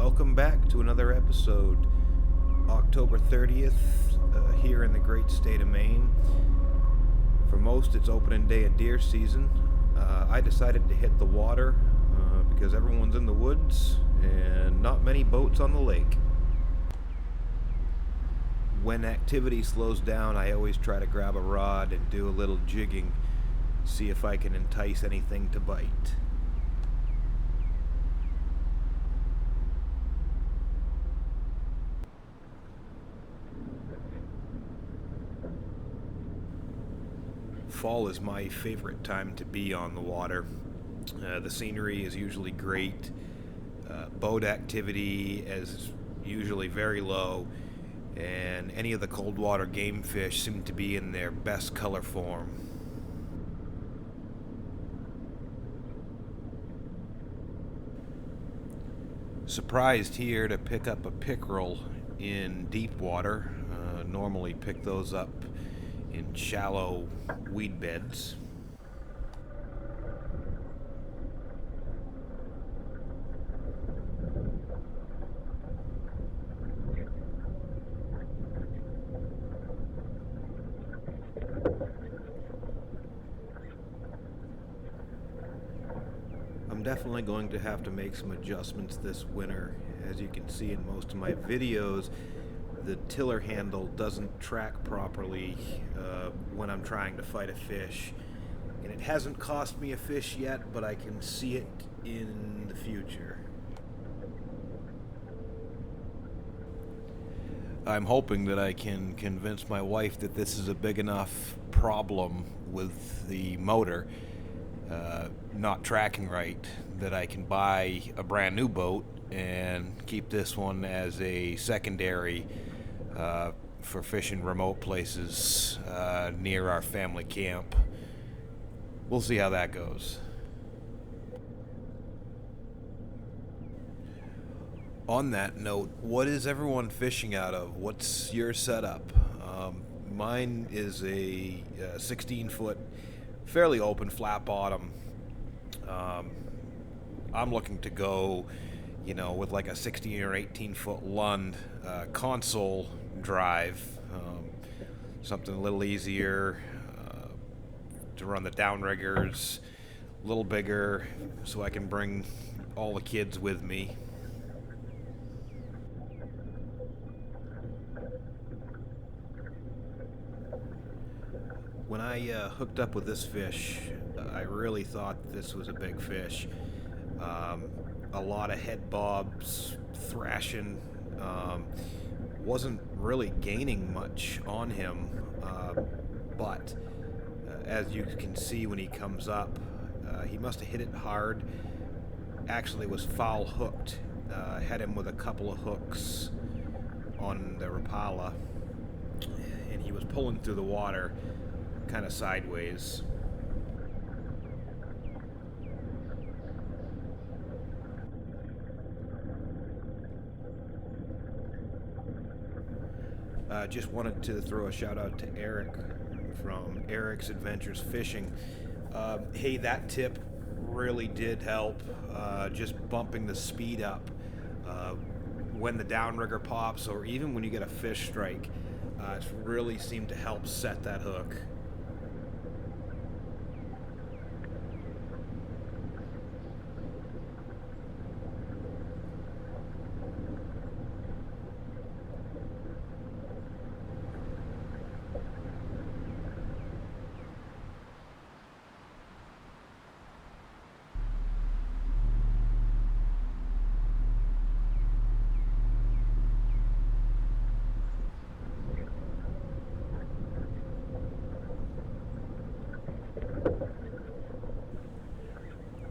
Welcome back to another episode. October 30th, here in the great state of Maine. For most, it's opening day of deer season. I decided to hit the water because everyone's in the woods and not many boats on the lake. When activity slows down, I always try to grab a rod and do a little jigging, see if I can entice anything to bite. Fall is my favorite time to be on the water. The scenery is usually great. Boat activity is usually very low, and any of the cold water game fish seem to be in their best color form. Surprised here to pick up a pickerel in deep water. Normally pick those up in shallow weed beds. I'm definitely going to have to make some adjustments this winter. As you can see in most of my videos, the tiller handle doesn't track properly when I'm trying to fight a fish. And it hasn't cost me a fish yet, but I can see it in the future. I'm hoping that I can convince my wife that this is a big enough problem with the motor not tracking right, that I can buy a brand new boat and keep this one as a secondary for fishing remote places near our family camp. We'll see how that goes. On that note, what is everyone fishing out of? What's your setup? Mine is a 16-foot, fairly open, flat bottom. I'm looking to go, with like a 16 or 18-foot Lund console drive, something a little easier to run the downriggers, a little bigger, so I can bring all the kids with me. When I hooked up with this fish, I really thought this was a big fish. A lot of head bobs, thrashing, wasn't really gaining much on him, but as you can see when he comes up, he must have hit it hard. Actually was foul hooked. Had him with a couple of hooks on the Rapala, and he was pulling through the water kind of sideways. Just wanted to throw a shout out to Eric from Eric's Adventures Fishing. Hey, that tip really did help, just bumping the speed up when the downrigger pops, or even when you get a fish strike. It's really seemed to help set that hook.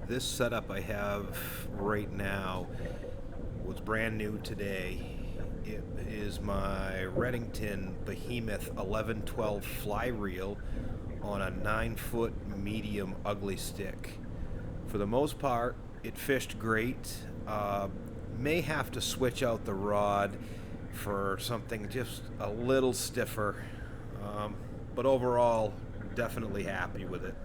This setup I have right now was brand new today. It is my Redington Behemoth 1112 fly reel on a 9-foot medium ugly stick. For the most part, it fished great. May have to switch out the rod for something just a little stiffer, but overall, definitely happy with it.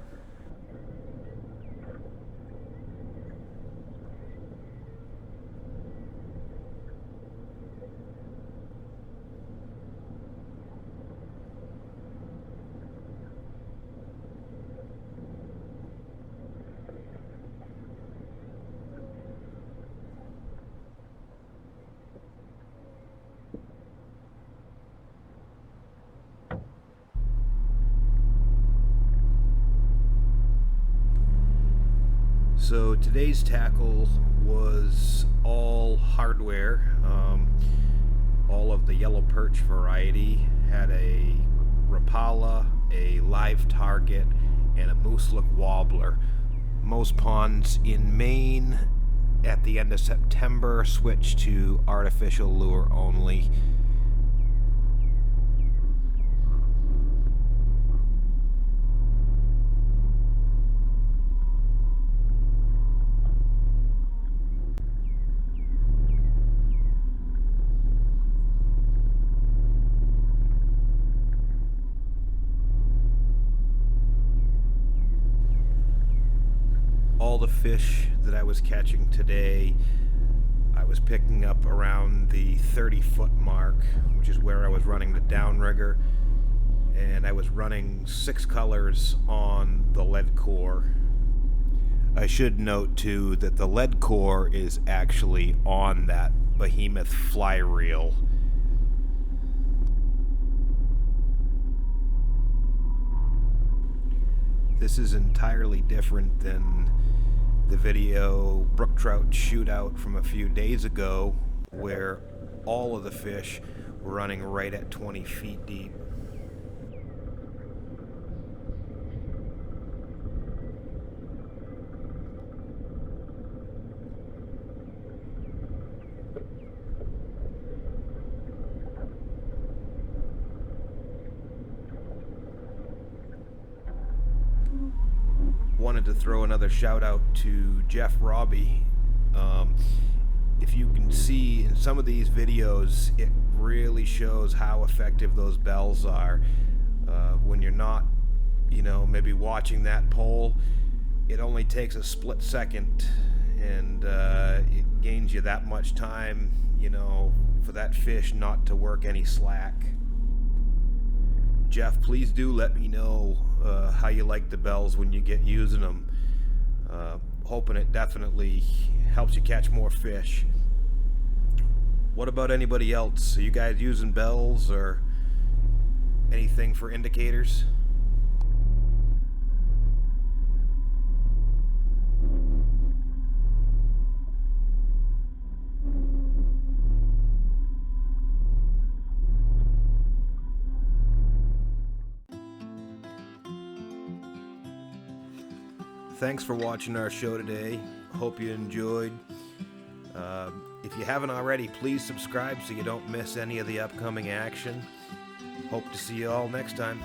So today's tackle was all hardware. All of the yellow perch variety had a Rapala, a live target, and a mooselook wobbler. Most ponds in Maine at the end of September switched to artificial lure only. All the fish that I was catching today, I was picking up around the 30-foot mark, which is where I was running the downrigger, and I was running 6 colors on the lead core. I should note too that the lead core is actually on that behemoth fly reel. This is entirely different than the video brook trout shootout from a few days ago, where all of the fish were running right at 20 feet deep. Wanted to throw another shout out to Jeff Robbie. If you can see in some of these videos, it really shows how effective those bells are. When you're not, maybe watching that pole, it only takes a split second, and it gains you that much time, for that fish not to work any slack. Jeff, please do let me know how you like the bells when you get using them. Hoping it definitely helps you catch more fish. What about anybody else? Are you guys using bells or anything for indicators? Thanks for watching our show today. Hope you enjoyed. If you haven't already, please subscribe so you don't miss any of the upcoming action. Hope to see you all next time.